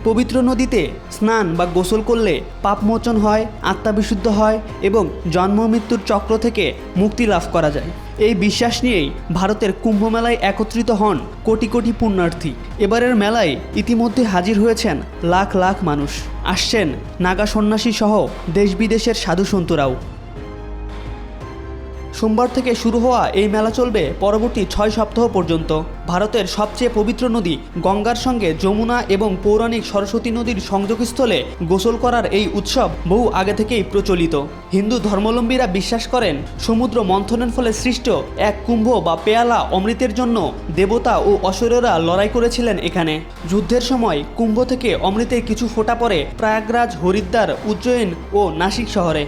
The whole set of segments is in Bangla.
পবিত্র নদীতে স্নান বা গোসল করলে পাপমোচন হয়, আত্মা বিশুদ্ধ হয় এবং জন্ম মৃত্যুর চক্র থেকে মুক্তি লাভ করা যায়। এই বিশ্বাস নিয়েই ভারতের কুম্ভ মেলায় একত্রিত হন কোটি কোটি পুণ্যার্থী। এবারের মেলায় ইতিমধ্যে হাজির হয়েছেন লাখ লাখ মানুষ। আসছেন নাগা সন্ন্যাসী সহ দেশ বিদেশের সাধু সন্তরাও। সোমবার থেকে শুরু হওয়া এই মেলা চলবে পরবর্তী 6 সপ্তাহ পর্যন্ত। ভারতের সবচেয়ে পবিত্র নদী গঙ্গার সঙ্গে যমুনা এবং পৌরাণিক সরস্বতী নদীর সংযোগস্থলে গোসল করার এই উৎসব বহু আগে থেকেই প্রচলিত। হিন্দু ধর্মাবলম্বীরা বিশ্বাস করেন সমুদ্র মন্থনের ফলে সৃষ্ট এক কুম্ভ বা পেয়ালা অমৃতের জন্য দেবতা ও অসুরেরা লড়াই করেছিলেন এখানে। যুদ্ধের সময় কুম্ভ থেকে অমৃতের কিছু ফোঁটা পড়ে প্রয়াগরাজ, হরিদ্বার, উজ্জয়িন ও নাসিক শহরে।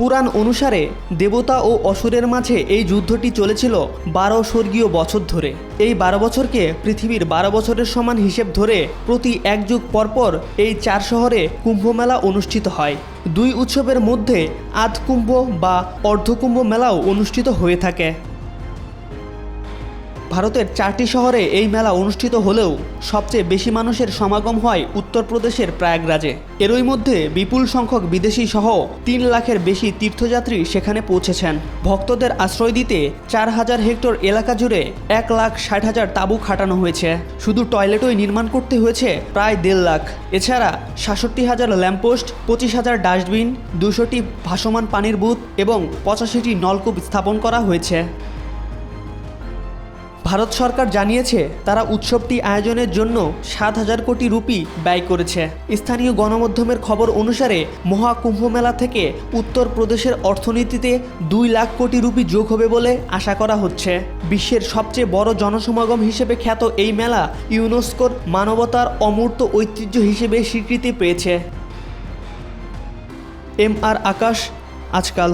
পুরাণ অনুসারে দেবতা ও অসুরের মাঝে এই যুদ্ধটি চলেছিল 12 স্বর্গীয় বছর ধরে। এই 12 বছরকে পৃথিবীর 12 বছরের সমান হিসেব ধরে প্রতি 1 যুগ পরপর এই 4 শহরে কুম্ভমেলা অনুষ্ঠিত হয়। 2 উৎসবের মধ্যে আধকুম্ভ বা অর্ধকুম্ভ মেলাও অনুষ্ঠিত হয়ে থাকে। ভারতের 4টি শহরে এই মেলা অনুষ্ঠিত হলেও সবচেয়ে বেশি মানুষের সমাগম হয় উত্তরপ্রদেশের প্রয়াগরাজে। এরই মধ্যে বিপুল সংখ্যক বিদেশি সহ 3 লাখের বেশি তীর্থযাত্রী সেখানে পৌঁছেছেন। ভক্তদের আশ্রয় দিতে 4000 হেক্টর এলাকা জুড়ে 1,60,000 তাঁবু খাটানো হয়েছে। শুধু টয়লেটই নির্মাণ করতে হয়েছে প্রায় 1.5 লাখ। এছাড়া 66,000 ল্যাম্পপোস্ট, 25,000 ডাস্টবিন, 200টি ভাসমান পানির বুথ এবং 85টি নলকূপ স্থাপন করা হয়েছে। ভারত সরকার জানিয়েছে তারা উৎসবটি আয়োজনের জন্য 7,000 কোটি রুপি ব্যয় করেছে। স্থানীয় গণমাধ্যমের খবর অনুসারে মহাকুম্ভ মেলা থেকে উত্তরপ্রদেশের অর্থনীতিতে 2 লাখ কোটি রুপি যোগ হবে বলে আশা করা হচ্ছে। বিশ্বের সবচেয়ে বড় জনসমাগম হিসেবে খ্যাত এই মেলা ইউনেস্কোর মানবতার অমূর্ত ঐতিহ্য হিসেবে স্বীকৃতি পেয়েছে। MR আকাশ, আজকাল।